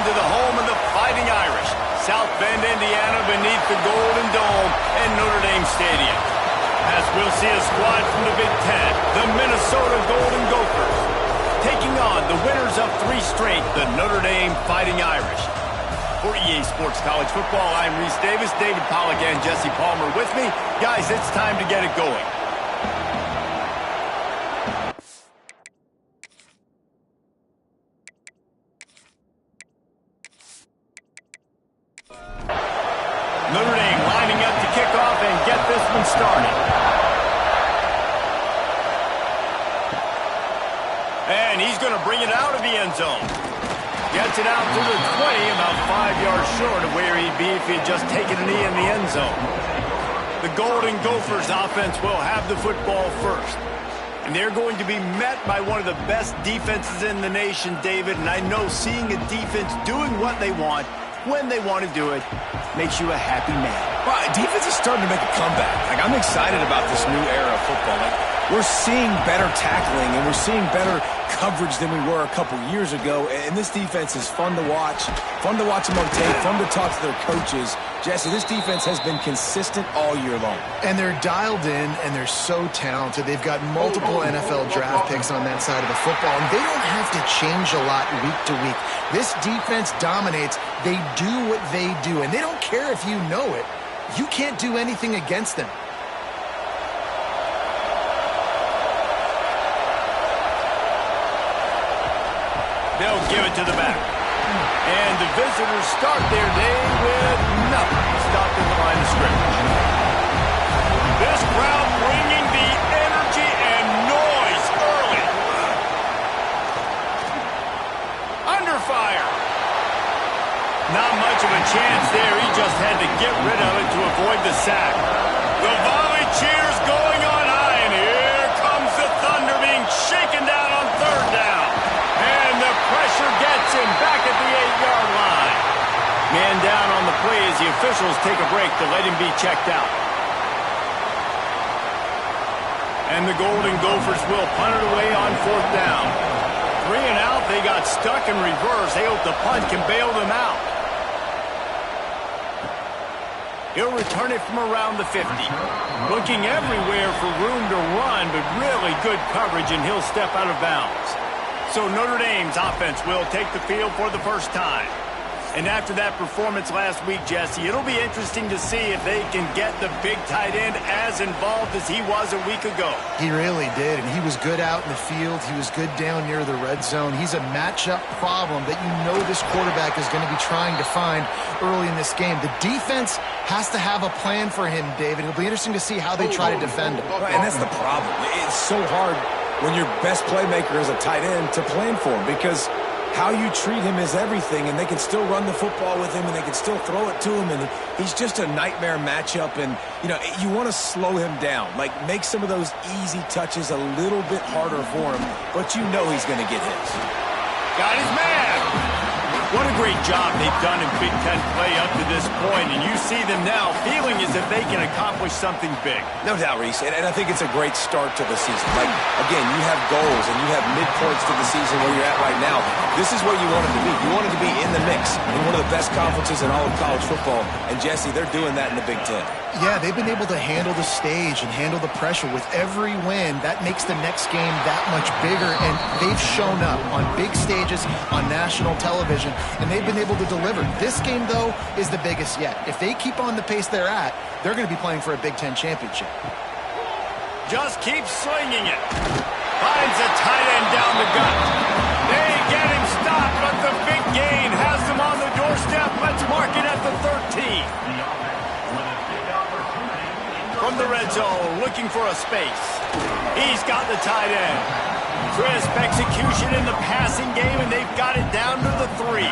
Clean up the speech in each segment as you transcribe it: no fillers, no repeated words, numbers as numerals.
on to the home of the Fighting Irish, South Bend, Indiana, beneath the Golden Dome and Notre Dame Stadium. As we'll see a squad from the Big Ten, the Minnesota Golden Gophers, taking on the winners of 3 straight, the Notre Dame Fighting Irish. For EA Sports College Football, I'm Reese Davis, David Pollack, and Jesse Palmer with me. Guys, it's time to get it going. Notre Dame lining up to kick off and get this one started. And he's going to bring it out of the end zone. Gets it out to the 20, about 5 yards short of where he'd be if he had just taken a knee in the end zone. The Golden Gophers offense will have the football first. And they're going to be met by one of the best defenses in the nation, David. And I know seeing a defense doing what they want, when they want to do it, makes you a happy man. Well, defense is starting to make a comeback. Like, I'm excited about this new era of football. Like, we're seeing better tackling, and we're seeing better coverage than we were a couple years ago. And this defense is fun to watch them on tape, fun to talk to their coaches. Jesse, this defense has been consistent all year long. And they're dialed in, and they're so talented. They've got multiple NFL draft picks on that side of the football, and they don't have to change a lot week to week. This defense dominates. They do what they do, and they don't care if you know it. You can't do anything against them. They'll give it to the back. And the visitors start their day with nothing stopped at the line of scrimmage. This crowd bringing the energy and noise early. Under fire. Not much of a chance there. He just had to get rid of it to avoid the sack. The volley cheers going on high, and here comes the Thunder being shaken down on 3rd down. And the pressure gets him back at the 8-yard line. Man down on the play as the officials take a break to let him be checked out. And the Golden Gophers will punt it away on 4th down. 3 and out, they got stuck in reverse. They hope the punt can bail them out. He'll return it from around the 50. Looking everywhere for room to run, but really good coverage, and he'll step out of bounds. So Notre Dame's offense will take the field for the first time. And after that performance last week, Jesse, it'll be interesting to see if they can get the big tight end as involved as he was a week ago. He really did, and he was good out in the field. He was good down near the red zone. He's a matchup problem that you know this quarterback is going to be trying to find early in this game. The defense has to have a plan for him, David. It'll be interesting to see how they try to defend him. And that's the problem. It's so hard when your best playmaker is a tight end to plan for him, because how you treat him is everything, and they can still run the football with him, and they can still throw it to him, and he's just a nightmare matchup. And, you know, you want to slow him down, like make some of those easy touches a little bit harder for him, but you know he's going to get his. Got his man. What a great job they've done in Big Ten play up to this point, and you see them now feeling as if they can accomplish something big. No doubt, Reese, and I think it's a great start to the season. Like, again, you have goals and you have midpoints to the season where you're at right now. This is where you want it to be. You want it to be in the mix in one of the best conferences in all of college football, and Jesse, they're doing that in the Big Ten. Yeah, they've been able to handle the stage and handle the pressure. With every win, that makes the next game that much bigger, and they've shown up on big stages on national television, and they've been able to deliver. This game, though, is the biggest yet. If they keep on the pace they're at, they're going to be playing for a Big Ten championship. Just keep slinging it. Finds a tight end down the gut. They get him stopped, but the big gain has them on the doorstep. Let's mark it at the 13. From the red zone, looking for a space. He's got the tight end. Crisp execution in the passing game, and they've got it down to the 3.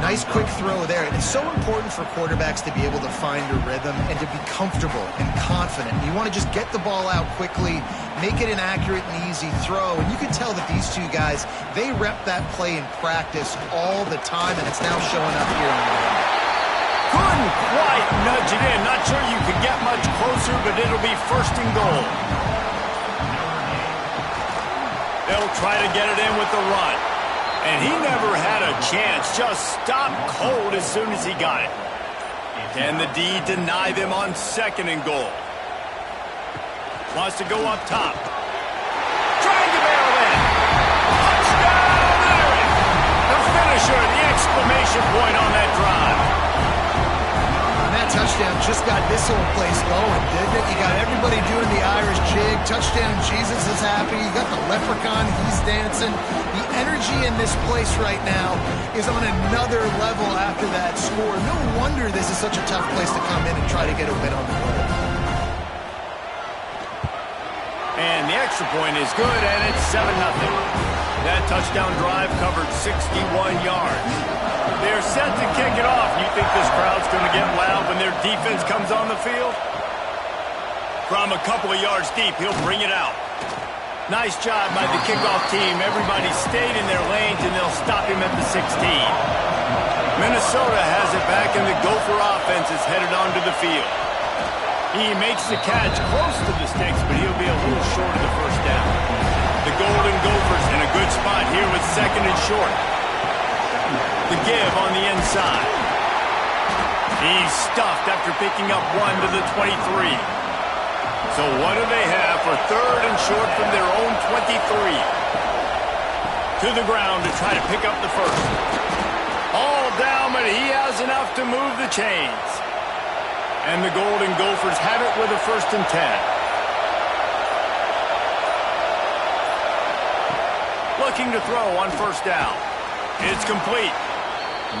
Nice quick throw there. And it's so important for quarterbacks to be able to find a rhythm and to be comfortable and confident. You want to just get the ball out quickly, make it an accurate and easy throw. And you can tell that these two guys, they rep that play in practice all the time, and it's now showing up here in the game. Couldn't quite nudge it in. Not sure you could get much closer, but it'll be 1st and goal. They'll try to get it in with the run. And he never had a chance. Just stopped cold as soon as he got it. Can the D deny them on 2nd and goal? Wants to go up top. Trying to barrel in. Touchdown, Larry! The finisher, the exclamation point on that drive. And that touchdown just got this whole place going, didn't it? You got everybody doing the Irish jig. Touchdown, Jesus is happy. You got the leprechaun, he's dancing. The energy in this place right now is on another level after that score. No wonder this is such a tough place to come in and try to get a win on the road. And the extra point is good, and it's 7-0. That touchdown drive covered 61 yards. They're set to kick it off. You think this crowd's going to get loud when their defense comes on the field? From a couple of yards deep, he'll bring it out. Nice job by the kickoff team. Everybody stayed in their lanes, and they'll stop him at the 16. Minnesota has it back, and the Gopher offense is headed onto the field. He makes the catch close to the sticks, but he'll be a little short of the first down. The Golden Gophers in a good spot here with 2nd and short. The give on the inside. He's stuffed after picking up 1 to the 23. So what do they have for 3rd and short from their own 23? To the ground to try to pick up the first. All down, but he has enough to move the chains. And the Golden Gophers have it with a 1st and 10. Looking to throw on 1st down. It's complete.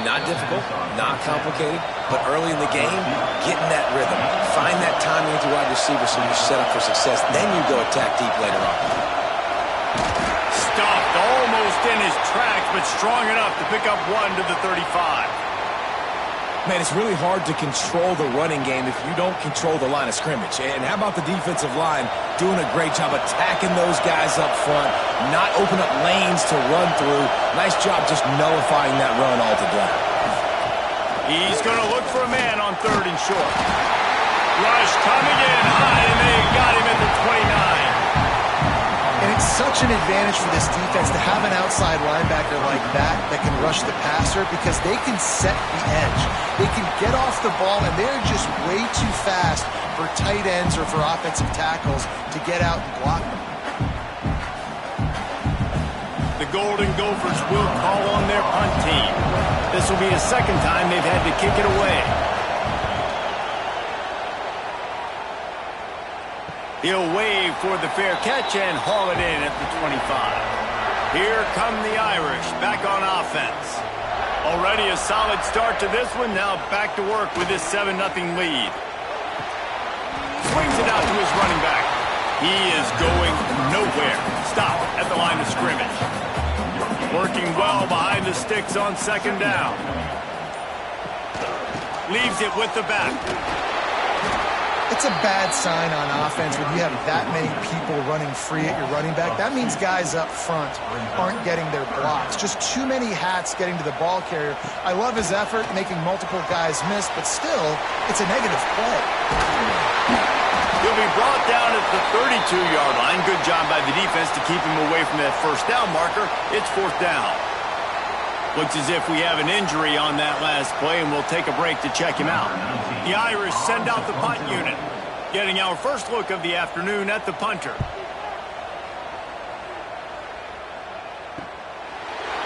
Not difficult, not complicated, but early in the game, getting that rhythm. Find that timing with the wide receiver so you're set up for success. Then you go attack deep later on. Stopped almost in his tracks, but strong enough to pick up 1 to the 35. Man, it's really hard to control the running game if you don't control the line of scrimmage. And how about the defensive line doing a great job attacking those guys up front, not open up lanes to run through. Nice job just nullifying that run altogether. He's going to look for a man on 3rd and short. Rush coming in high, and they got him at the 29. And it's such an advantage for this defense to have an outside linebacker like that can rush the passer because they can set the edge. They can get off the ball, and they're just way too fast for tight ends or for offensive tackles to get out and block them. The Golden Gophers will call on their punt team. This will be a 2nd time they've had to kick it away. He'll wave for the fair catch and haul it in at the 25. Here come the Irish back on offense. Already a solid start to this one. Now back to work with this 7-0 lead. Swings it out to his running back. He is going nowhere. Stop at the line of scrimmage. Working well behind the sticks on 2nd down. Leaves it with the back. It's a bad sign on offense when you have that many people running free at your running back. That means guys up front aren't getting their blocks. Just too many hats getting to the ball carrier. I love his effort, making multiple guys miss, but still, it's a negative play. He'll be brought down at the 32-yard line. Good job by the defense to keep him away from that 1st down marker. It's 4th down. Looks as if we have an injury on that last play, and we'll take a break to check him out. The Irish send out the punt unit, getting our first look of the afternoon at the punter.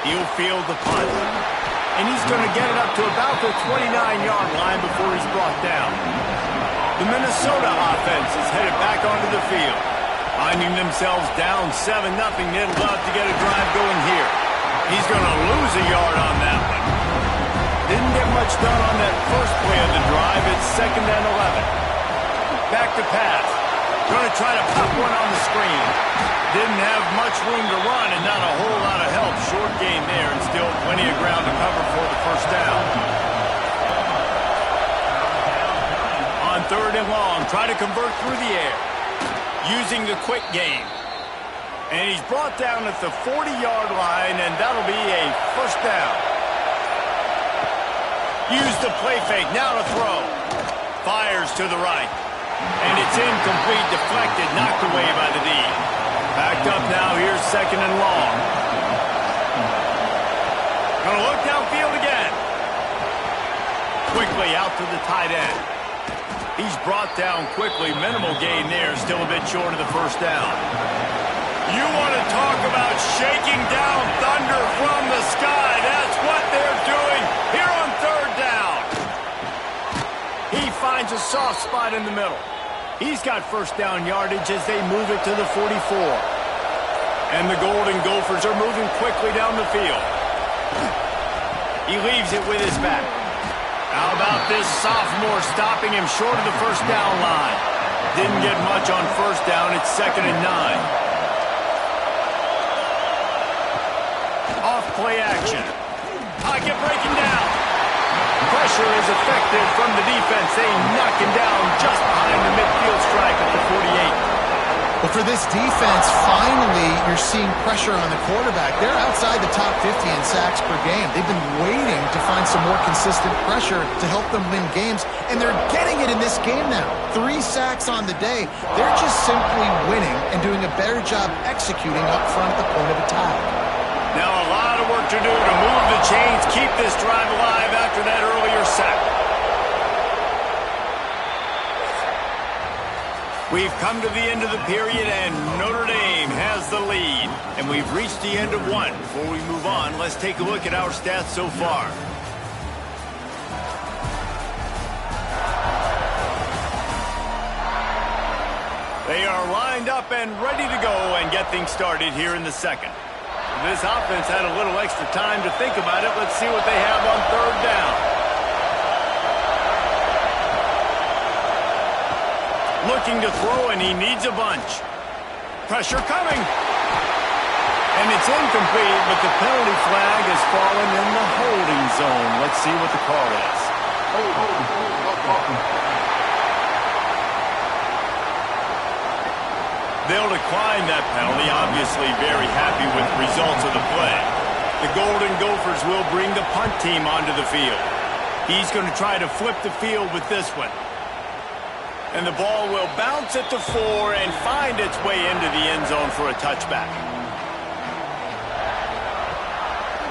He'll field the punt, and he's going to get it up to about the 29-yard line before he's brought down. The Minnesota offense is headed back onto the field. Finding themselves down 7-0, they'd love to get a drive going here. He's going to lose a yard on that one. Didn't get much done on that first play of the drive. It's 2nd and 11. Back to pass. Going to try to pop one on the screen. Didn't have much room to run and not a whole lot of help. Short gain there and still plenty of ground to cover for the 1st down. On 3rd and long, try to convert through the air. Using the quick game. And he's brought down at the 40-yard line, and that'll be a 1st down. Use the play fake, now to throw. Fires to the right. And it's incomplete, deflected, knocked away by the D. Backed up now, here's 2nd and long. Gonna look downfield again. Quickly out to the tight end. He's brought down quickly. Minimal gain there. Still a bit short of the first down. You want to talk about shaking down thunder from the sky. That's what they're doing here on third down. He finds a soft spot in the middle. He's got first down yardage as they move it to the 44. And the Golden Gophers are moving quickly down the field. He leaves it with his back. How about this sophomore stopping him short of the first down line? Didn't get much on first down. It's 2nd and 9. Off play action. Pocket breaking down. Pressure is effective from the defense. They knock him down just behind the midfield stripe at the 48. Well, for this defense, finally, you're seeing pressure on the quarterback. They're outside the top 50 in sacks per game. They've been waiting to find some more consistent pressure to help them win games, and they're getting it in this game now. 3 sacks on the day. They're just simply winning and doing a better job executing up front at the point of attack. Now a lot of work to do to move the chains, keep this drive alive after that earlier sack. We've come to the end of the period, and Notre Dame has the lead. And we've reached the end of one. Before we move on, let's take a look at our stats so far. They are lined up and ready to go and get things started here in the second. This offense had a little extra time to think about it. Let's see what they have on third down. Looking to throw, and he needs a bunch. Pressure coming. And it's incomplete, but the penalty flag has fallen in the holding zone. Let's see what the call is. They'll decline that penalty, obviously very happy with the results of the play. The Golden Gophers will bring the punt team onto the field. He's going to try to flip the field with this one. And the ball will bounce at the 4 and find its way into the end zone for a touchback.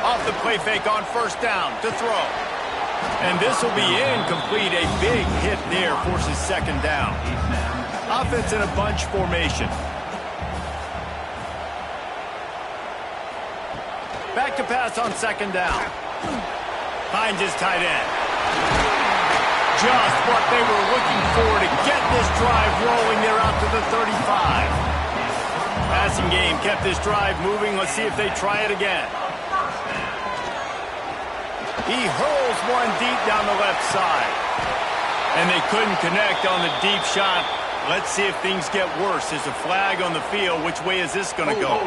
Off the play fake on first down to throw. And this will be incomplete. A big hit there forces second down. Offense in a bunch formation. Back to pass on second down. Finds his tight end. Just what they were looking for to get this drive rolling. They're out to the 35. Passing game kept this drive moving. Let's see if they try it again. He hurls one deep down the left side. And they couldn't connect on the deep shot. Let's see if things get worse. There's a flag on the field. Which way is this going to go?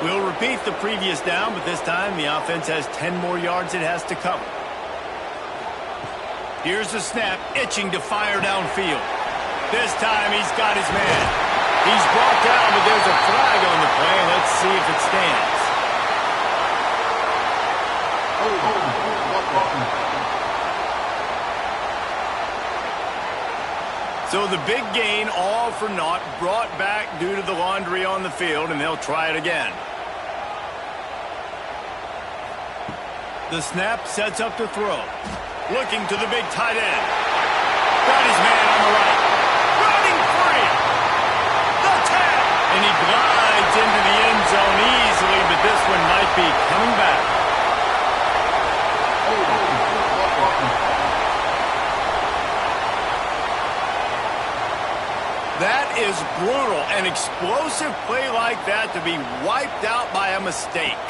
We'll repeat the previous down, but this time the offense has 10 more yards it has to cover. Here's the snap, itching to fire downfield. This time he's got his man. He's brought down, but there's a flag on the play. Let's see if it stands. So the big gain, all for naught, brought back due to the laundry on the field, and they'll try it again. The snap sets up to throw. Looking to the big tight end. Got his man on the right. Running free. The tap. And he glides into the end zone easily, but this one might be coming back. That is brutal. An explosive play like that to be wiped out by a mistake.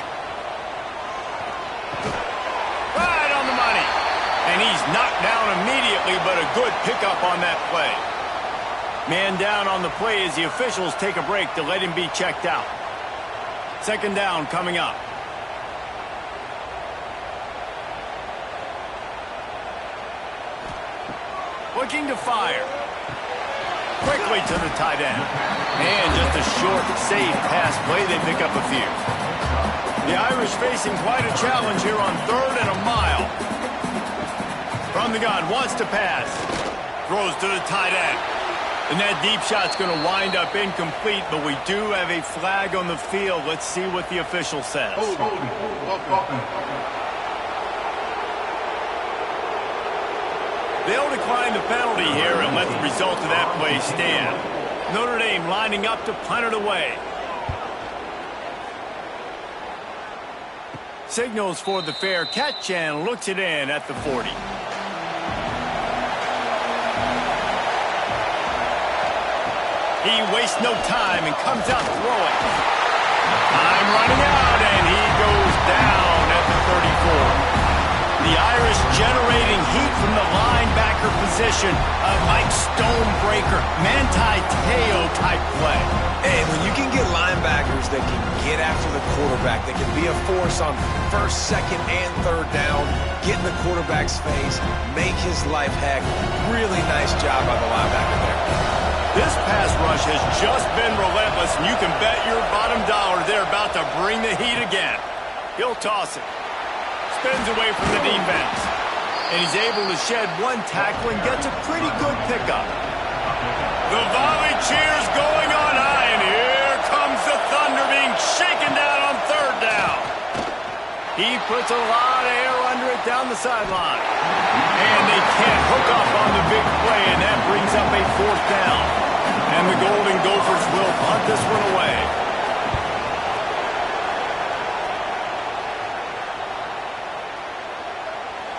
Right on the money. And he's knocked down immediately, but a good pickup on that play. Man down on the play as the officials take a break to let him be checked out. Second down coming up. Looking to fire. Quickly to the tight end. And just a short, safe pass play. They pick up a few. The Irish facing quite a challenge here on 3rd and a mile. From the gun, wants to pass. Throws to the tight end. And that deep shot's going to wind up incomplete, but we do have a flag on the field. Let's see what the official says. They'll decline the penalty here and let the result of that play stand. Notre Dame lining up to punt it away. Signals for the fair catch and looks it in at the 40. He wastes no time and comes out throwing. Time running out, and he goes down at the 34. The Irish generating heat from the linebacker position. A Mike Stonebreaker, Manti Te'o type play. And when you can get linebackers that can get after the quarterback, that can be a force on first, second, and third down, get in the quarterback's face, make his life heck. Really nice job by the linebacker there. This pass rush has just been relentless, and you can bet your bottom dollar they're about to bring the heat again. He'll toss it. Spins away from the defense. And he's able to shed one tackle and gets a pretty good pickup. The volley cheers going on high, and here comes the Thunder being shaken down on third down. He puts a lot of air under it down the sideline. And they can't hook up on the big play, and that brings up a fourth down. And the Golden Gophers will punt this one away.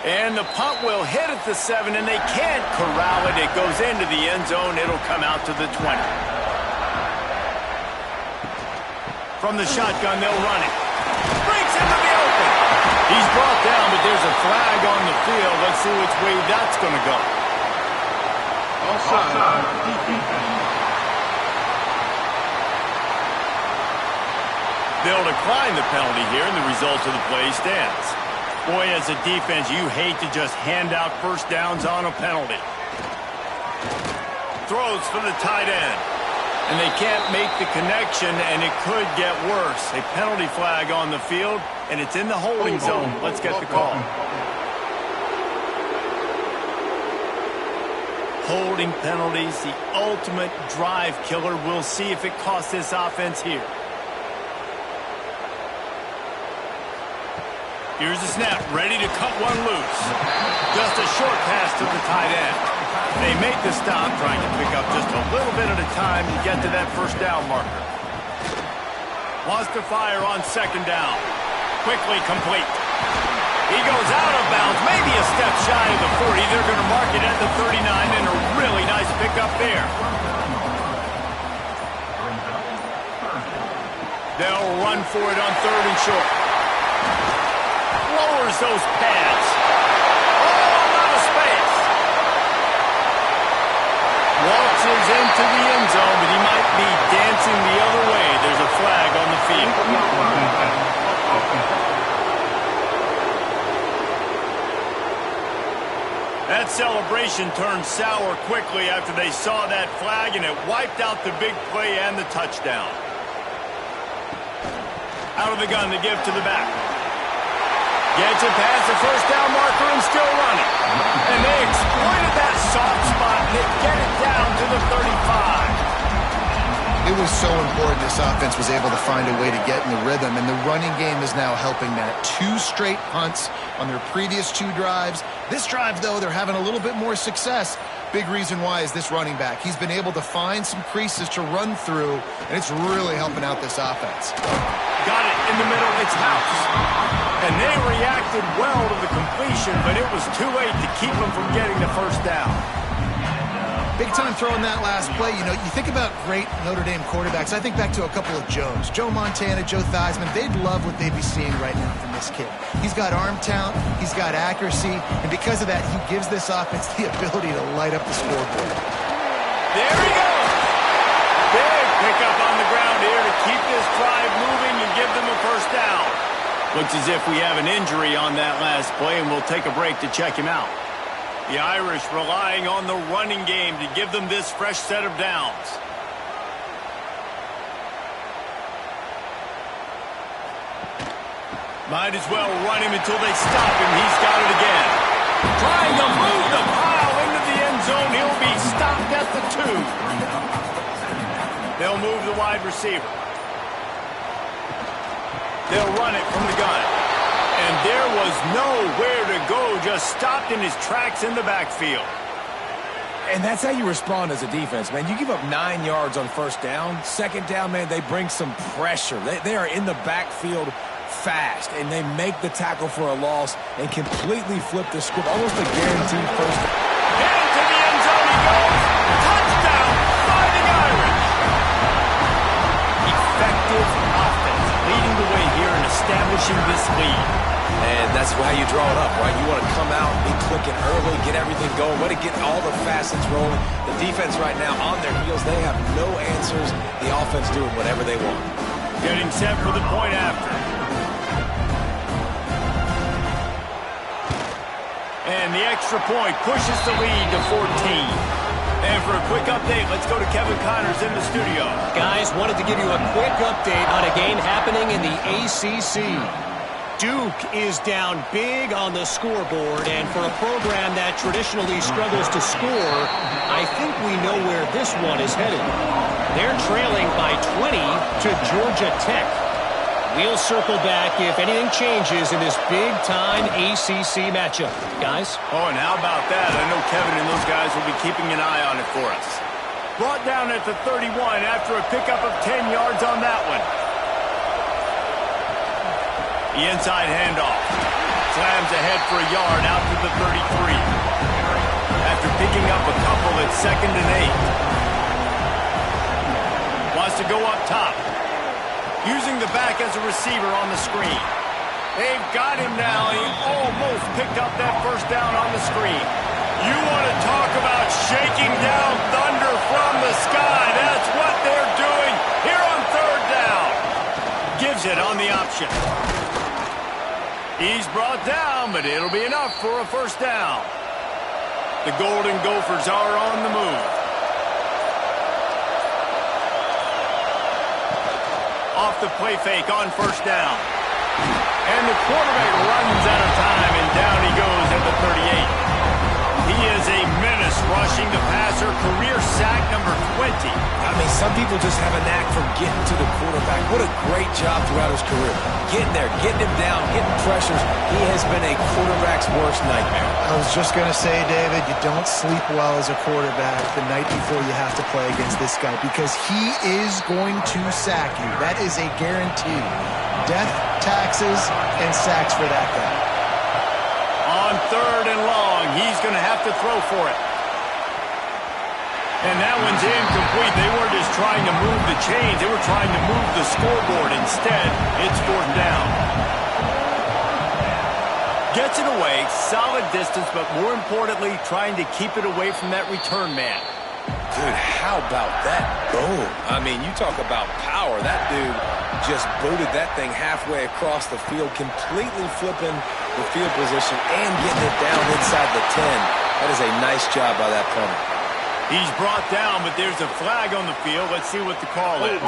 And the punt will hit at the 7, and they can't corral it. It goes into the end zone. It'll come out to the 20. From the shotgun, they'll run it. Breaks into the open. He's brought down, but there's a flag on the field. Let's see which way that's going to go. Offside. They'll decline the penalty here, and the result of the play stands. Boy, as a defense, you hate to just hand out first downs on a penalty. Throws for the tight end. And they can't make the connection, and it could get worse. A penalty flag on the field, and it's in the holding zone. Let's get the call. Holding penalties, the ultimate drive killer. We'll see if it costs this offense here. Here's the snap, ready to cut one loose. Just a short pass to the tight end. They make the stop, trying to pick up just a little bit at a time to get to that first down marker. Wants to fire on second down. Quickly complete. He goes out of bounds, maybe a step shy of the 40. They're going to mark it at the 39, and a really nice pickup there. They'll run for it on third and short. Lowers those pads. All out of space. Waltzes into the end zone, but he might be dancing the other way. There's a flag on the field. That celebration turned sour quickly after they saw that flag, and it wiped out the big play and the touchdown. Out of the gun to give to the back. Gets it past the first down marker and still running. And they exploited that soft spot. They get it down to the 35. It was so important this offense was able to find a way to get in the rhythm, and the running game is now helping that. 2 straight punts on their previous 2 drives. This drive, though, they're having a little bit more success. Big reason why is this running back. He's been able to find some creases to run through, and it's really helping out this offense. Got it in the middle. It's House. And they reacted well to the completion, but it was too late to keep them from getting the first down. Big time throw in that last play. You know, you think about great Notre Dame quarterbacks. I think back to a couple of Joes. Joe Montana, Joe Theismann. They'd love what they'd be seeing right now from this kid. He's got arm talent. He's got accuracy. And because of that, he gives this offense the ability to light up the scoreboard. There he goes. Big pickup on the ground here to keep this drive moving and give them a first down. Looks as if we have an injury on that last play, and we'll take a break to check him out. The Irish relying on the running game to give them this fresh set of downs. Might as well run him until they stop him. He's got it again. Trying to move the pile into the end zone. He'll be stopped at at the 2. They'll move the wide receiver. They'll run it from the gun. And there was nowhere to go, just stopped in his tracks in the backfield. And that's how you respond as a defense, man. You give up 9 yards on first down. Second down, man, they bring some pressure. They are in the backfield fast, and they make the tackle for a loss and completely flip the script. Almost a guaranteed first down. Into the end zone he goes. Touchdown, Fighting Irish. Effective offense, leading the way here and establishing this lead. And that's how you draw it up, right? You want to come out, be clicking early, get everything going, want to get all the facets rolling. The defense right now on their heels, they have no answers. The offense doing whatever they want. Getting set for the point after. And the extra point pushes the lead to 14. And for a quick update, let's go to Kevin Connors in the studio. Guys, wanted to give you a quick update on a game happening in the ACC. Duke is down big on the scoreboard, and for a program that traditionally struggles to score, I think we know where this one is headed. They're trailing by 20 to Georgia Tech. We'll circle back if anything changes in this big-time ACC matchup. Guys? Oh, and how about that? I know Kevin and those guys will be keeping an eye on it for us. Brought down at the 31 after a pickup of 10 yards on that one. The inside handoff. Slams ahead for a yard out to the 33. After picking up a couple, it's 2nd and 8. Wants to go up top. Using the back as a receiver on the screen. They've got him now. He almost picked up that first down on the screen. You want to talk about shaking down thunder from the sky. That's what they're doing here on 3rd down. Gives it on the option. He's brought down, but it'll be enough for a first down. The Golden Gophers are on the move. Off the play fake on first down. And the quarterback runs out of time, and down he goes at the 38. He is a menace rushing the passer, career sack number 20. I mean, some people just have a knack for getting to the quarterback. What a great job throughout his career. Getting there, getting him down, getting pressures. He has been a quarterback's worst nightmare. I was just going to say, David, you don't sleep well as a quarterback the night before you have to play against this guy because he is going to sack you. That is a guarantee. Death, taxes, and sacks for that guy. On 3rd and long, he's going to have to throw for it. And that one's incomplete. They weren't just trying to move the chains. They were trying to move the scoreboard. Instead, it's 4th down. Gets it away, solid distance, but more importantly, trying to keep it away from that return man. Dude, how about that boom? I mean, you talk about power. That dude just booted that thing halfway across the field, completely flipping the field position and getting it down inside the 10. That is a nice job by that punter. He's brought down, but there's a flag on the field. Let's see what the call is.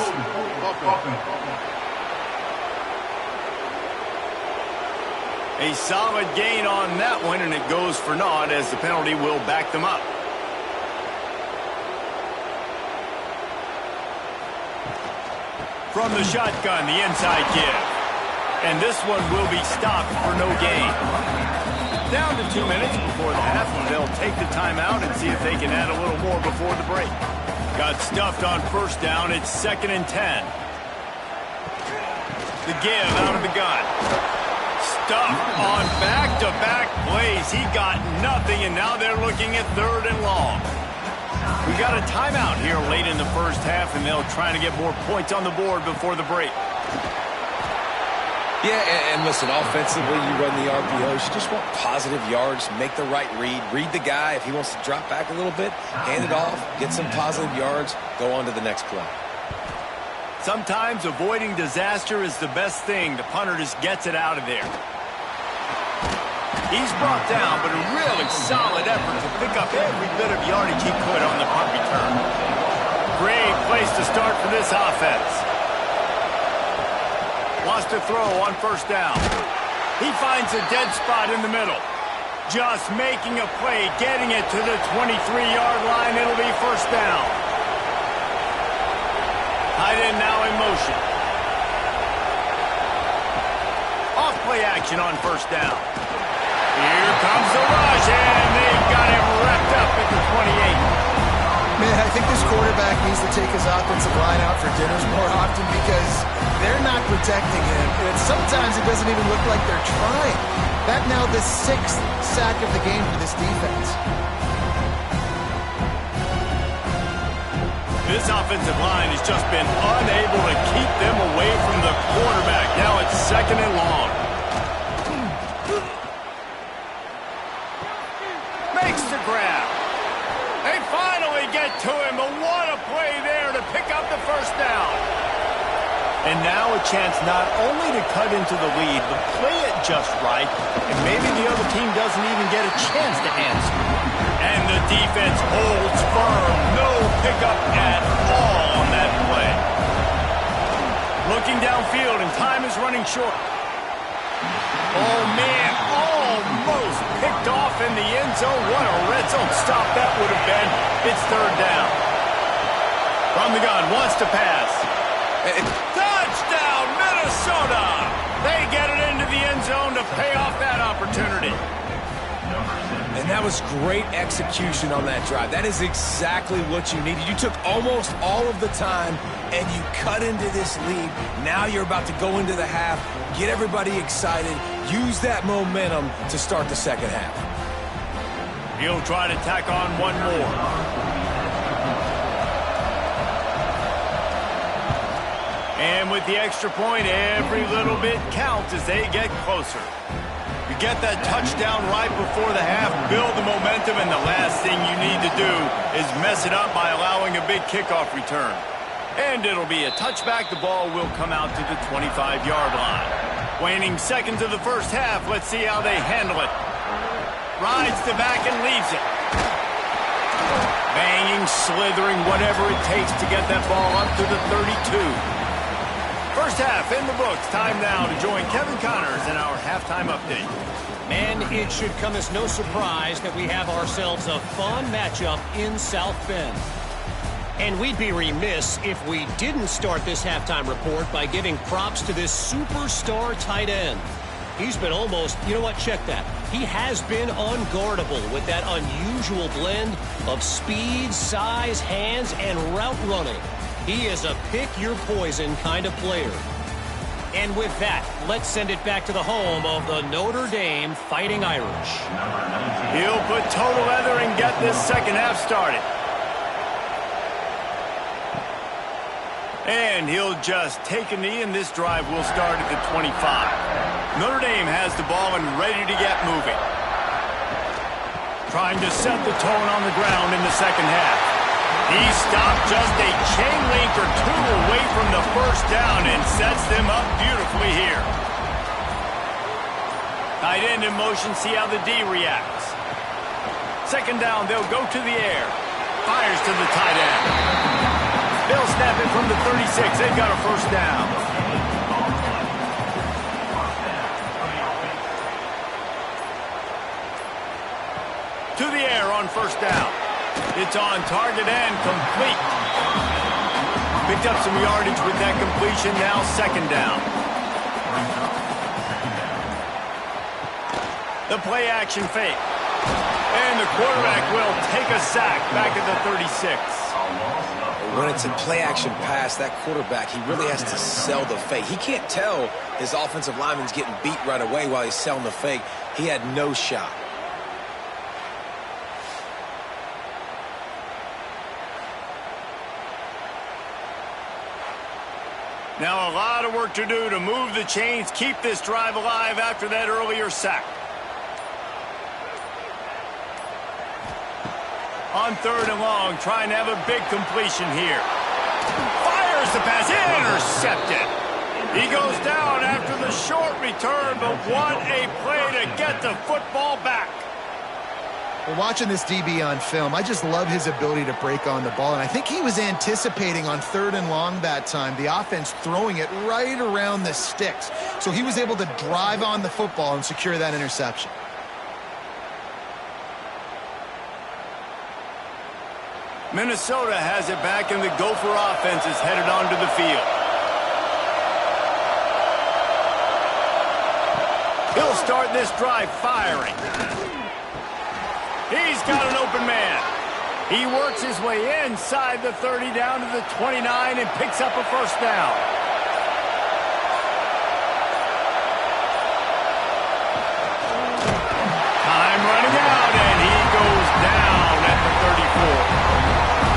A solid gain on that one, and it goes for naught as the penalty will back them up. From the shotgun, the inside give. And this one will be stopped for no gain. Down to 2 minutes before the half, and they'll take the timeout and see if they can add a little more before the break. Got stuffed on first down. It's 2nd and 10. The give out of the gun. Stuffed on back-to-back plays. He got nothing, and now they're looking at 3rd and long. We got a timeout here late in the first half, and they'll try to get more points on the board before the break. Yeah, and listen, offensively, you run the RPOs. You just want positive yards, make the right read the guy. If he wants to drop back a little bit, hand it off, get some positive yards, go on to the next play. Sometimes avoiding disaster is the best thing. The punter just gets it out of there. He's brought down, but a really solid effort to pick up every bit of yardage he could on the punt return. Great place to start for this offense. Wants to throw on first down. He finds a dead spot in the middle. Just making a play, getting it to the 23-yard line. It'll be first down. Tight end now in motion. Off play action on first down. Here comes the rush, and they've got him wrapped up at the 28. Man, I think this quarterback needs to take his offensive line out for dinners more often because they're not protecting him. And sometimes it doesn't even look like they're trying. That now the 6th sack of the game for this defense. This offensive line has just been unable to keep them away from the quarterback. Now it's 2nd and long. Makes the grab. They finally get to him, but what a play there to pick up the first down. And now a chance not only to cut into the lead, but play it just right, and maybe the other team doesn't even get a chance to answer. And the defense holds firm. No pickup at all on that play. Looking downfield, and time is running short. Oh, man, almost picked off in the end zone. What a red zone stop that would have been. It's 3rd down. From the gun, wants to pass. Touchdown, Minnesota! They get it into the end zone to pay off that opportunity. And that was great execution on that drive. That is exactly what you needed. You took almost all of the time, and you cut into this lead. Now you're about to go into the half, get everybody excited, use that momentum to start the second half. He'll try to tack on one more. And with the extra point, every little bit counts as they get closer. You get that touchdown right before the half, build the momentum, and the last thing you need to do is mess it up by allowing a big kickoff return. And it'll be a touchback. The ball will come out to the 25-yard line. Waning seconds of the first half. Let's see how they handle it. Rides the back and leaves it. Banging, slithering, whatever it takes to get that ball up to the 32. First half in the books. Time now to join Kevin Connors in our halftime update. And it should come as no surprise that we have ourselves a fun matchup in South Bend. And we'd be remiss if we didn't start this halftime report by giving props to this superstar tight end. He's been almost, you know what, check that. He has been unguardable with that unusual blend of speed, size, hands, and route running. He is a pick-your-poison kind of player. And with that, let's send it back to the home of the Notre Dame Fighting Irish. He'll put total leather and get this second half started. And he'll just take a knee, and this drive will start at the 25. Notre Dame has the ball and ready to get moving. Trying to set the tone on the ground in the second half. He stopped just a chain link or two away from the first down and sets them up beautifully here. Tight end in motion, see how the D reacts. Second down, they'll go to the air. Fires to the tight end. They'll snap it from the 36. They've got a first down. To the air on first down. It's on target and complete. Picked up some yardage with that completion. Now second down. The play action fake. And the quarterback will take a sack back at the 36. When it's a play-action pass, that quarterback, he really has to sell the fake. He can't tell his offensive lineman's getting beat right away while he's selling the fake. He had no shot. Now a lot of work to do to move the chains, keep this drive alive after that earlier sack. On third and long, trying to have a big completion here. Fires the pass, intercepted. He goes down after the short return, but what a play to get the football back. Well, watching this DB on film, I just love his ability to break on the ball, and I think he was anticipating on third and long that time, the offense throwing it right around the sticks. So he was able to drive on the football and secure that interception. Minnesota has it back, and the Gopher offense is headed onto the field. He'll start this drive firing. He's got an open man. He works his way inside the 30 down to the 29 and picks up a first down. Time running out, and he goes down at the 34.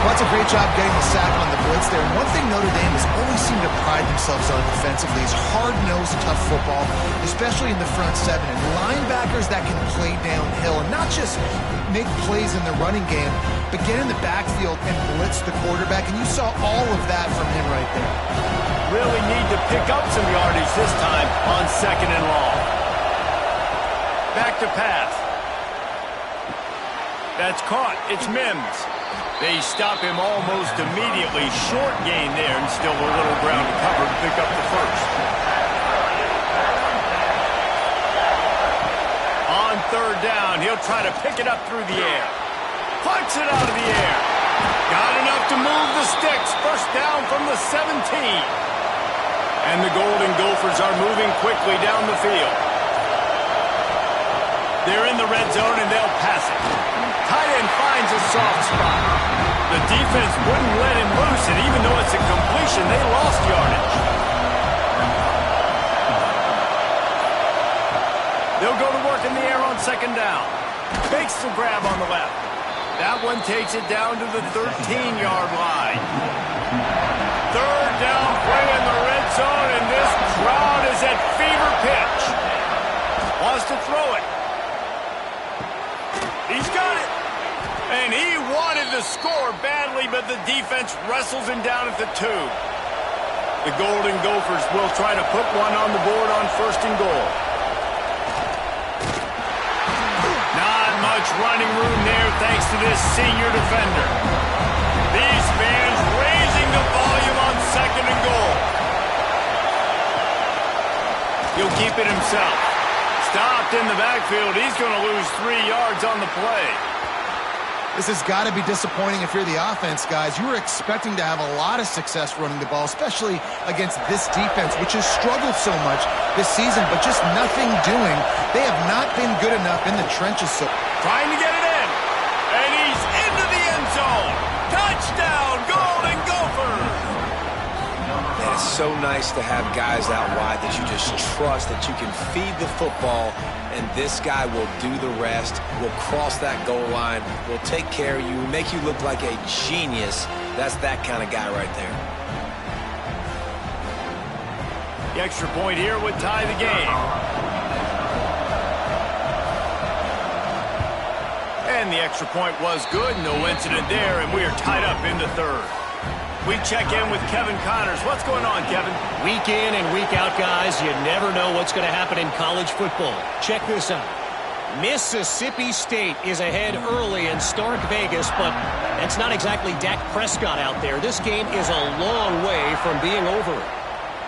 Well, that's a great job getting the sack on the blitz there. And one thing Notre Dame has always seemed to pride themselves on defensively is hard-nosed, tough football, especially in the front seven. And linebackers that can play downhill and not just make plays in the running game, but get in the backfield and blitz the quarterback. And you saw all of that from him right there. Really need to pick up some yardage this time on 2nd and long. Back to pass. That's caught. It's Mims. They stop him almost immediately. Short gain there, and still a little ground to cover to pick up the first. On 3rd down, he'll try to pick it up through the air. Punts it out of the air. Got enough to move the sticks. First down from the 17. And the Golden Gophers are moving quickly down the field. They're in the red zone, and they'll pass it. Tight end finds a soft spot. The defense wouldn't let him loose, and even though it's a completion, they lost yardage. They'll go to work in the air on 2nd down. Fakes the grab on the left. That one takes it down to the 13-yard line. 3rd down play in the red zone, and this crowd is at fever pitch. Wants to throw it. He's got it. And he wanted to score badly, but the defense wrestles him down at the 2. The Golden Gophers will try to put one on the board on 1st and goal. Not much running room there thanks to this senior defender. These fans raising the volume on 2nd and goal. He'll keep it himself. Stopped in the backfield. He's going to lose 3 yards on the play. This has got to be disappointing if you're the offense, guys. You were expecting to have a lot of success running the ball, especially against this defense, which has struggled so much this season, but just nothing doing. They have not been good enough in the trenches. So trying to get it in, and he's into the end zone. Touchdown, Golden Gophers! Man, it's so nice to have guys out wide that you just trust that you can feed the football, and this guy will do the rest, will cross that goal line, will take care of you, make you look like a genius. That's that kind of guy right there. The extra point here would tie the game. And the extra point was good. No incident there, and we are tied up in the 3rd. We check in with Kevin Connors. What's going on, Kevin? Week in and week out, guys, you never know what's going to happen in college football. Check this out. Mississippi State is ahead early in Stark Vegas, but that's not exactly Dak Prescott out there. This game is a long way from being over.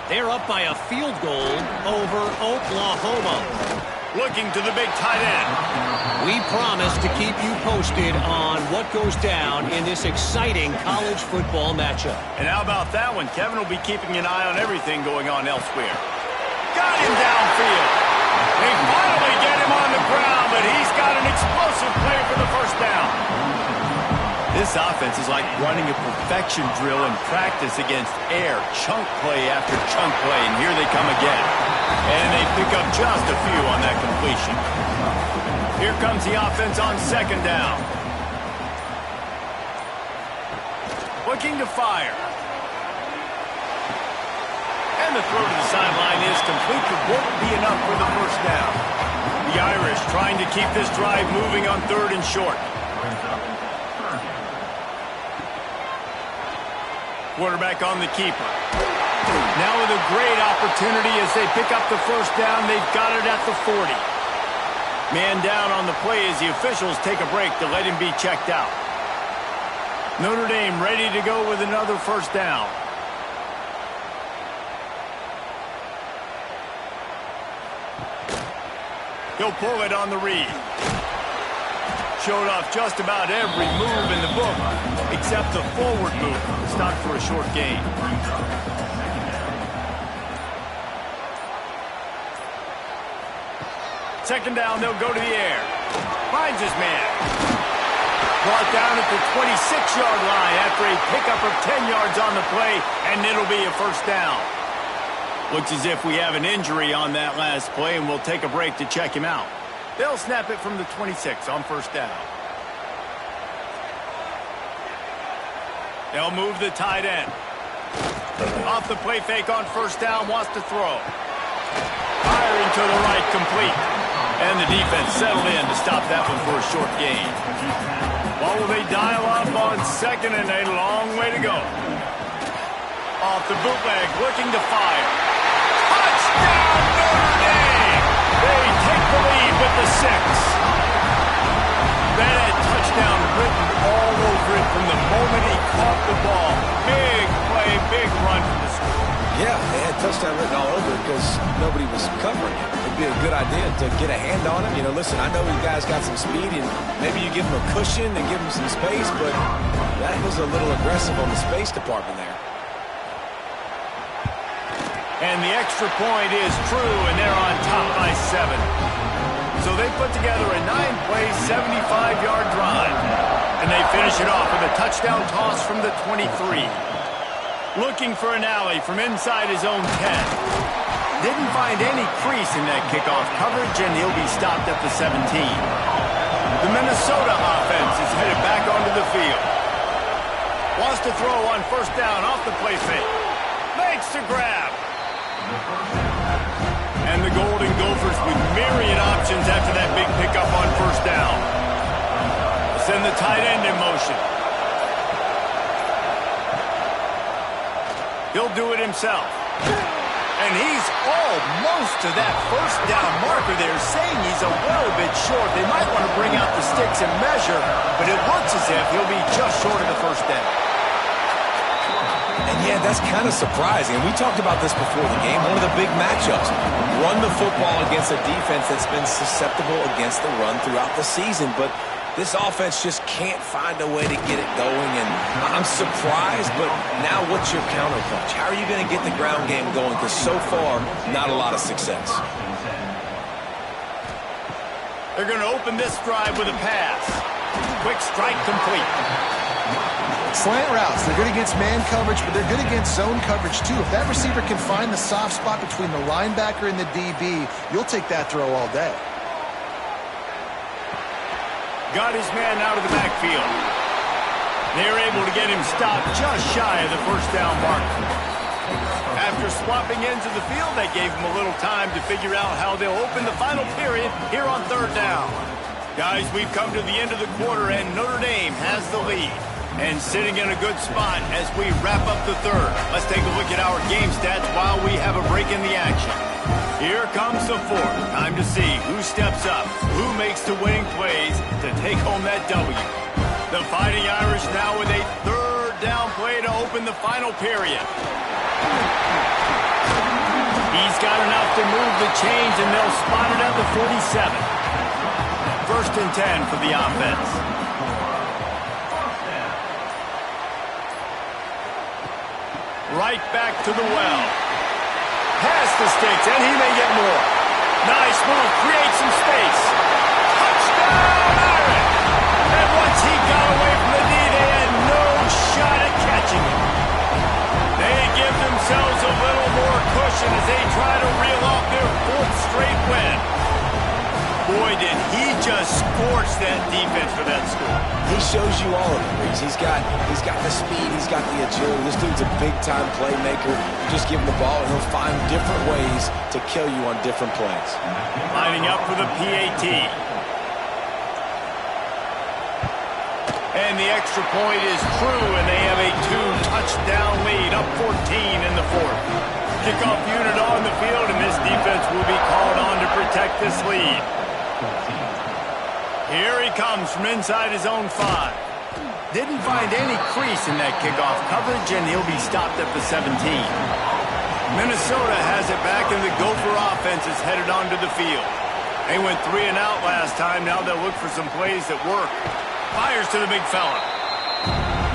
They're up by a field goal over Oklahoma. Looking to the big tight end. We promise to keep you posted on what goes down in this exciting college football matchup. And how about that one? Kevin will be keeping an eye on everything going on elsewhere. Got him downfield. They finally get him on the ground, but he's got an explosive play for the first down. This offense is like running a perfection drill in practice against air. Chunk play after chunk play, and here they come again. And they pick up just a few on that completion. Here comes the offense on 2nd down. Looking to fire. And the throw to the sideline is complete, but won't be enough for the first down. The Irish trying to keep this drive moving on 3rd and short. Quarterback on the keeper. Now with a great opportunity as they pick up the first down. They've got it at the 40. Man down on the play as the officials take a break to let him be checked out. Notre Dame ready to go with another first down. He'll pull it on the read. Showed off just about every move in the book, accept the forward move. It's not for a short gain. Second down, they'll go to the air. Finds his man. Brought down at the 26-yard line after a pickup of 10 yards on the play, and it'll be a first down. Looks as if we have an injury on that last play, and we'll take a break to check him out. They'll snap it from the 26 on first down. They'll move the tight end. Off the play fake on first down, wants to throw. Firing to the right, complete. And the defense settled in to stop that one for a short gain. What will they dial up on second and a long way to go? Off the bootleg, looking to fire. Touchdown, Notre Dame! They take the lead with the 6. That had touchdown written all over it from the moment he caught the ball. Big play, big run for the score. Yeah, they had touchdown written all over it because nobody was covering it. It'd be a good idea to get a hand on him. You know, listen, I know you guys got some speed, and maybe you give him a cushion and give him some space, but that was a little aggressive on the space department there. And the extra point is true, and they're on top by 7. So they put together a 9-play, 75-yard drive. And they finish it off with a touchdown toss from the 23. Looking for an alley from inside his own 10. Didn't find any crease in that kickoff coverage, and he'll be stopped at the 17. The Minnesota offense is headed back onto the field. Wants to throw on first down off the play fake. Makes the grab. And the Golden Gophers with myriad options after that big pickup on first down. Send the tight end in motion. He'll do it himself. And he's almost to that first down marker there, saying he's a little bit short. They might want to bring out the sticks and measure, but it looks as if he'll be just short of the first down. And yeah, that's kind of surprising. And we talked about this before the game. One of the big matchups. Run the football against a defense that's been susceptible against the run throughout the season. But this offense just can't find a way to get it going. And I'm surprised, but now what's your counterpunch? How are you going to get the ground game going? Because so far, not a lot of success. They're going to open this drive with a pass. Quick strike complete. Slant routes, they're good against man coverage, but they're good against zone coverage too. If that receiver can find the soft spot between the linebacker and the DB, you'll take that throw all day. Got his man out of the backfield. They're able to get him stopped just shy of the first down mark. After swapping ends of the field, they gave him a little time to figure out how they'll open the final period here on third down. Guys, we've come to the end of the quarter, and Notre Dame has the lead. And sitting in a good spot as we wrap up the third. Let's take a look at our game stats while we have a break in the action. Here comes the fourth. Time to see who steps up, who makes the winning plays to take home that W. The Fighting Irish now with a third down play to open the final period. He's got enough to move the chains, and they'll spot it at the 47. First and 10 for the offense. Right back to the well. Past the sticks, and he may get more. Nice move, creates some space. Touchdown, Irish! And once he got away from the knee, they had no shot at catching him. They give themselves a little more cushion as they try to reel off their fourth straight win. Boy, did he just scorch that defense for that score. He shows you all of it, Reese. He's got the speed, he's got the agility. This dude's a big-time playmaker. You just give him the ball, and he'll find different ways to kill you on different plays. Lining up for the PAT. And the extra point is true, and they have a 2-touchdown lead, up 14 in the fourth. Kickoff unit on the field, and this defense will be called on to protect this lead. Here he comes from inside his own 5. Didn't find any crease in that kickoff coverage, and he'll be stopped at the 17. Minnesota has it back, and the Gopher offense is headed onto the field. They went 3 and out last time. Now they'll look for some plays that work. Fires to the big fella.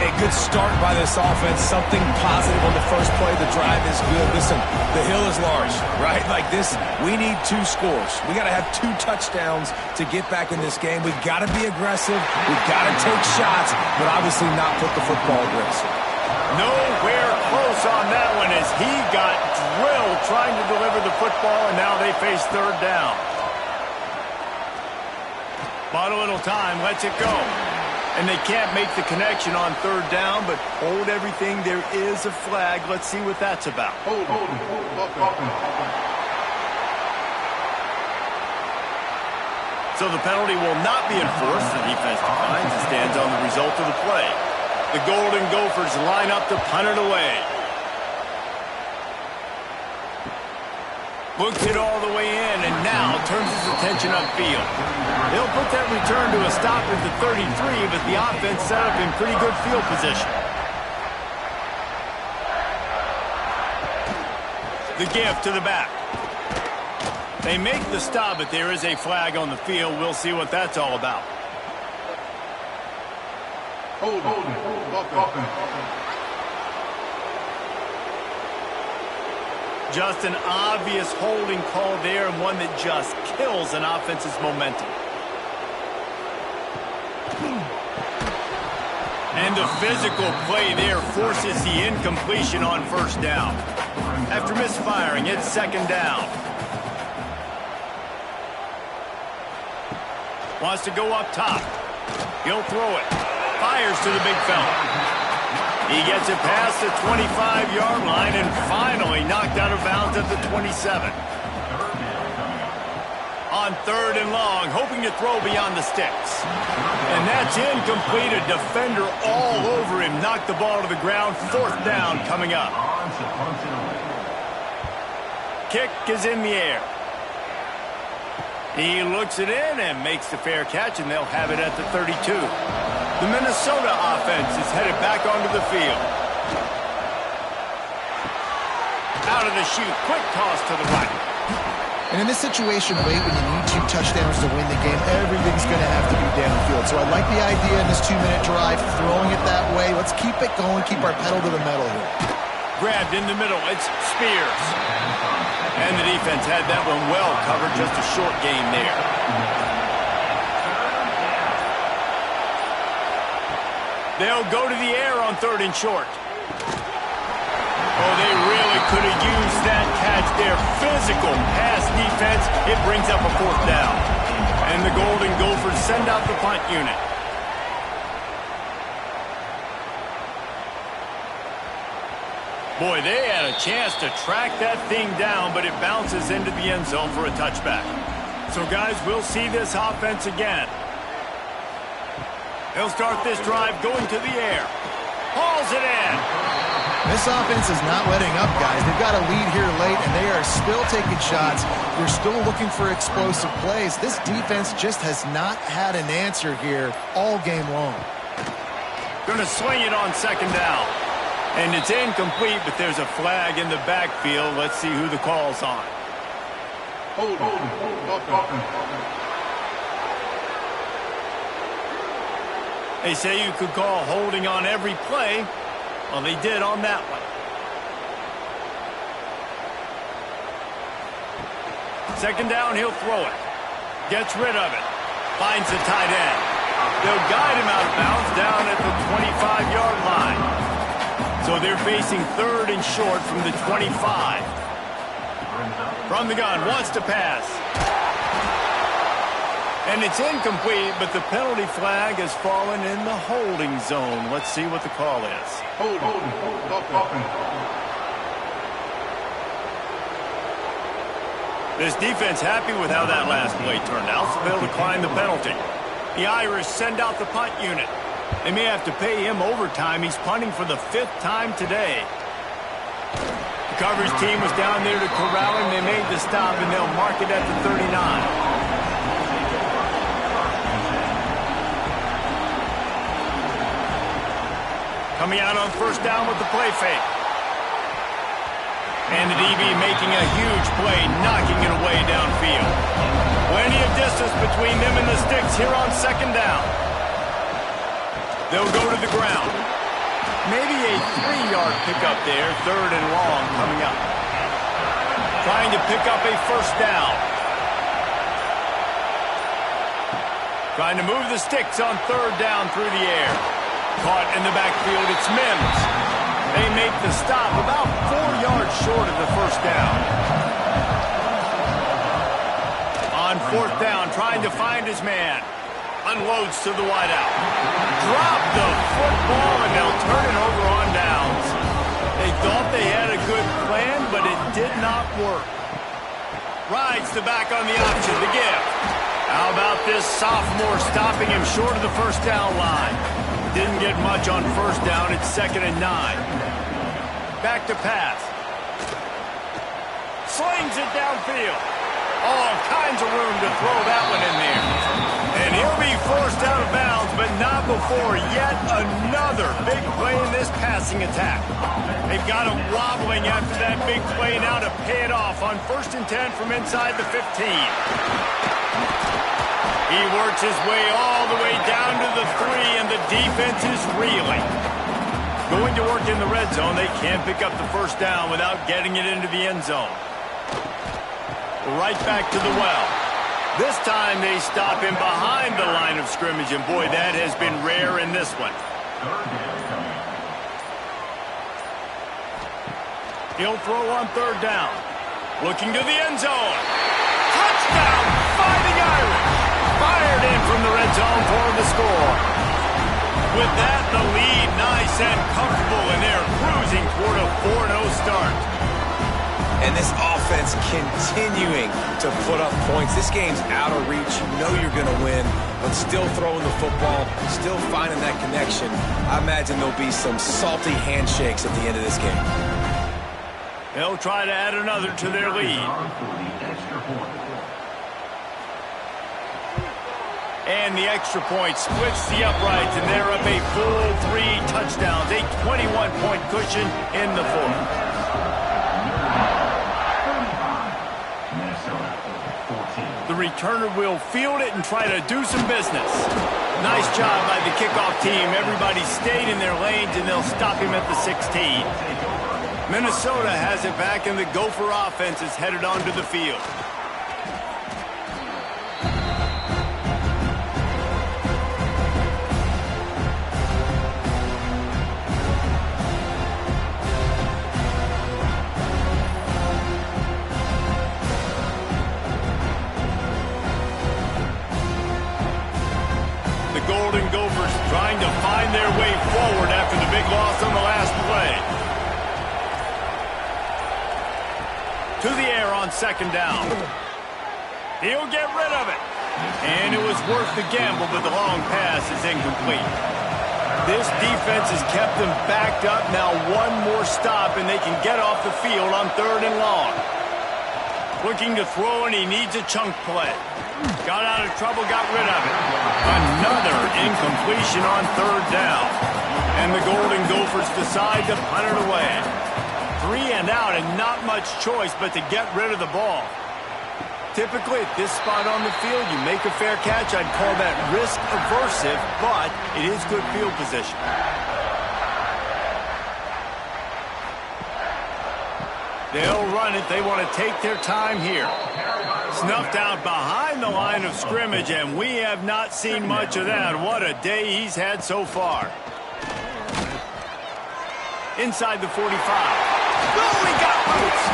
A good start by this offense. Something positive on the first play. The drive is good. Listen, the hill is large, right? Like this, we need 2 scores. We got to have 2 touchdowns to get back in this game. We've got to be aggressive. We've got to take shots, but obviously not put the football at risk. Nowhere close on that one as he got drilled trying to deliver the football, and now they face third down. Bought a little time, lets it go. And they can't make the connection on third down, but hold everything. There is a flag. Let's see what that's about. So the penalty will not be enforced. The defense declines and stands on the result of the play. The Golden Gophers line up to punt it away. Looks it all the way in, and now turns his attention upfield. He'll put that return to a stop at the 33, but the offense set up in pretty good field position. The give to the back. They make the stop, but there is a flag on the field. We'll see what that's all about. Just an obvious holding call there, and one that just kills an offense's momentum. And the physical play there forces the incompletion on first down. After misfiring, it's second down. Wants to go up top. He'll throw it. Fires to the big fella. He gets it past the 25-yard line and finally knocked out of bounds at the 27. On third and long, hoping to throw beyond the sticks. And that's incomplete. A defender all over him. Knocked the ball to the ground. Fourth down coming up. Kick is in the air. He looks it in and makes the fair catch, and they'll have it at the 32. The Minnesota offense is headed back onto the field. Out of the chute, quick toss to the right. And in this situation, late when you need 2 touchdowns to win the game, everything's going to have to be downfield. So I like the idea in this 2-minute drive, throwing it that way. Let's keep it going, keep our pedal to the metal here. Grabbed in the middle, it's Spears. And the defense had that one well covered, just a short gain there. They'll go to the air on third and short. Oh, they really could have used that catch there. Physical pass defense. It brings up a fourth down. And the Golden Gophers send out the punt unit. Boy, they had a chance to track that thing down, but it bounces into the end zone for a touchback. So, guys, we'll see this offense again. He'll start this drive going to the air. Hauls it in. This offense is not letting up, guys. They've got a lead here late, and they are still taking shots. They're still looking for explosive plays. This defense just has not had an answer here all game long. Going to swing it on second down. And it's incomplete, but there's a flag in the backfield. Let's see who the call's on. They say you could call holding on every play. Well, they did on that one. Second down, he'll throw it. Gets rid of it. Finds the tight end. They'll guide him out of bounds down at the 25-yard line. So they're facing third and short from the 25. From the gun, wants to pass. And it's incomplete, but the penalty flag has fallen in the holding zone. Let's see what the call is. This defense happy with how that last play turned out, so they'll decline the penalty. The Irish send out the punt unit. They may have to pay him overtime. He's punting for the 5th time today. The coverage team was down there to corral him. They made the stop, and they'll mark it at the 39. Coming out on first down with the play fake. And the DB making a huge play, knocking it away downfield. Plenty of distance between them and the sticks here on second down. They'll go to the ground. Maybe a 3-yard pickup there, 3rd and long coming up. Trying to pick up a first down. Trying to move the sticks on 3rd down through the air. Caught in the backfield, it's Mims. They make the stop about 4 yards short of the first down. On 4th down, trying to find his man. Unloads to the wideout. Drop the football, and they'll turn it over on downs. They thought they had a good plan, but it did not work. Rides the back on the option, the give. How about this sophomore stopping him short of the first down line? Didn't get much on first down. It's 2nd and 9. Back to pass. Slings it downfield. All kinds of room to throw that one in there. And he'll be forced out of bounds, but not before yet another big play in this passing attack. They've got him wobbling after that big play now to pay it off on 1st and 10 from inside the 15. He works his way all the way down to the 3, and the defense is reeling. Going to work in the red zone, they can't pick up the first down without getting it into the end zone. Right back to the well. This time they stop him behind the line of scrimmage, and boy, that has been rare in this one. He'll throw on 3rd down. Looking to the end zone. Touchdown, Fighting Irish. Fired in from the red zone for the score. With that, the lead nice and comfortable, and they're cruising toward a 4-0 start. And this offense continuing to put up points. This game's out of reach. You know you're going to win, but still throwing the football, still finding that connection. I imagine there'll be some salty handshakes at the end of this game. They'll try to add another to their lead. And the extra point splits the uprights, and they're up a full 3 touchdowns, a 21-point cushion in the 4th. The returner will field it and try to do some business. Nice job by the kickoff team. Everybody stayed in their lanes, and they'll stop him at the 16. Minnesota has it back, and the Gopher offense is headed onto the field. Golden Gophers trying to find their way forward after the big loss on the last play. To the air on 2nd down. He'll get rid of it. And it was worth the gamble, but the long pass is incomplete. This defense has kept them backed up. Now one more stop, and they can get off the field on 3rd and long. Looking to throw, and he needs a chunk play. Got out of trouble, got rid of it. Another incompletion on 3rd down. And the Golden Gophers decide to punt it away. 3 and out, and not much choice but to get rid of the ball. Typically, at this spot on the field, you make a fair catch. I'd call that risk-aversive, but it is good field position. They'll run it. They want to take their time here. Snuffed out behind the line of scrimmage, and we have not seen much of that. What a day he's had so far. Inside the 45. Oh, he got loose.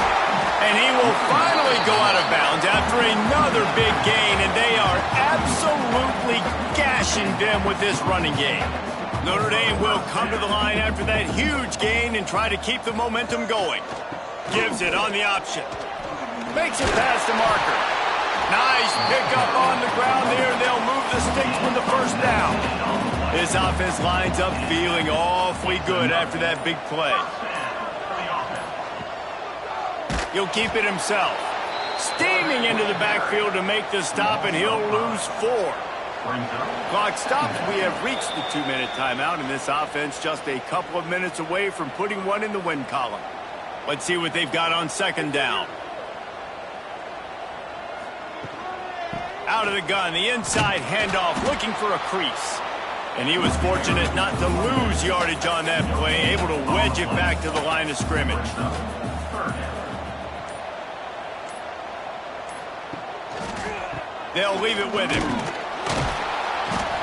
And he will finally go out of bounds after another big gain, and they are absolutely gashing them with this running game. Notre Dame will come to the line after that huge gain and try to keep the momentum going. Gives it on the option. Makes it past the marker. Nice pickup on the ground there. They'll move the sticks with the first down. This offense lines up feeling awfully good after that big play. He'll keep it himself. Steaming into the backfield to make the stop, and he'll lose 4. Clock stops. We have reached the 2-minute timeout, and this offense just a couple of minutes away from putting one in the win column. Let's see what they've got on 2nd down. Out of the gun, the inside handoff, looking for a crease. And he was fortunate not to lose yardage on that play, able to wedge it back to the line of scrimmage. They'll leave it with him.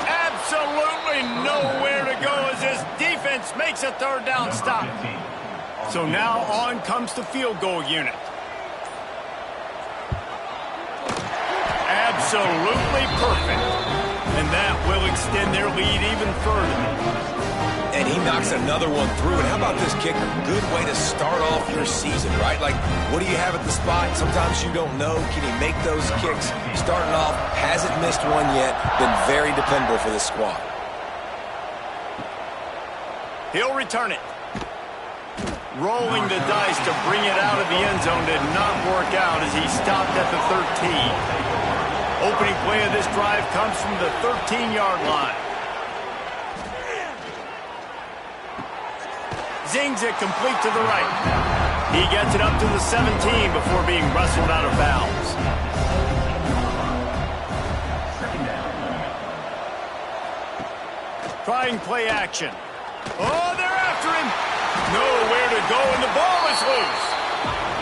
Absolutely nowhere to go as this defense makes a third down stop. So now on comes the field goal unit. Absolutely perfect. And that will extend their lead even further. And he knocks another one through. And how about this kicker? Good way to start off your season, right? Like, what do you have at the spot? Sometimes you don't know. Can he make those kicks? Starting off, hasn't missed one yet. Been very dependable for this squad. He'll return it. Rolling the dice to bring it out of the end zone did not work out as he stopped at the 13. Opening play of this drive comes from the 13-yard line. Zings it complete to the right. He gets it up to the 17 before being wrestled out of bounds. Trying play action. Oh, they're after him. Nowhere to go, and the ball is loose.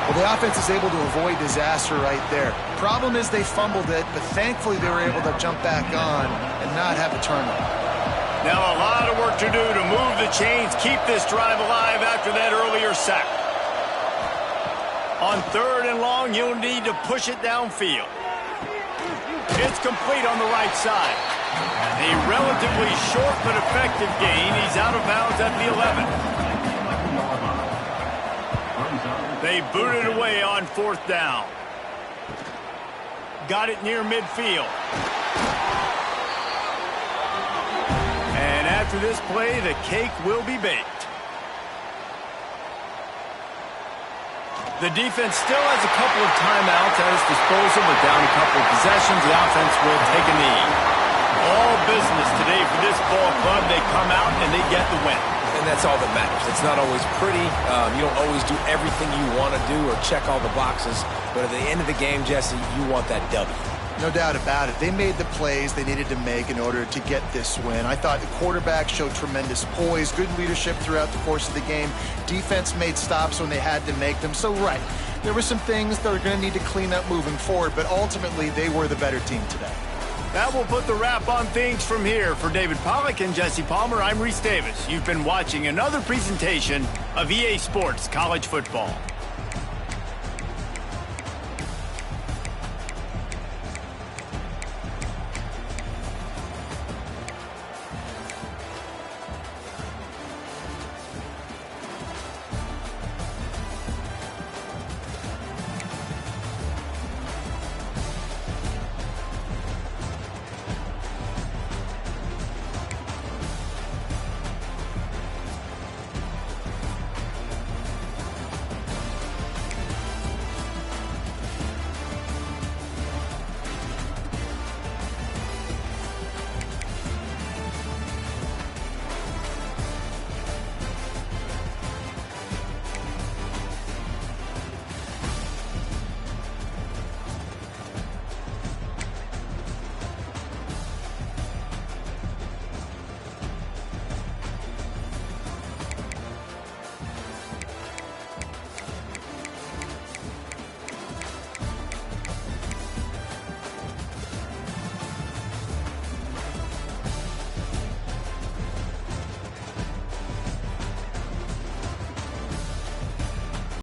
Well, the offense is able to avoid disaster right there. Problem is they fumbled it, but thankfully they were able to jump back on and not have a turnover. Now a lot of work to do to move the chains, keep this drive alive after that earlier sack. On 3rd and long, you'll need to push it downfield. It's complete on the right side. A relatively short but effective gain. He's out of bounds at the 11. They boot it away on 4th down. Got it near midfield. And after this play, the cake will be baked. The defense still has a couple of timeouts at its disposal, but down a couple of possessions, the offense will take a knee. All business today for this ball club. They come out and they get the win. And that's all that matters. It's not always pretty. You don't always do everything you want to do or check all the boxes. But at the end of the game, Jesse, you want that W. No doubt about it. They made the plays they needed to make in order to get this win. I thought the quarterback showed tremendous poise, good leadership throughout the course of the game. Defense made stops when they had to make them. So, right, there were some things that are going to need to clean up moving forward, but ultimately they were the better team today. That will put the wrap on things from here. For David Pollack and Jesse Palmer, I'm Reese Davis. You've been watching another presentation of EA Sports College Football.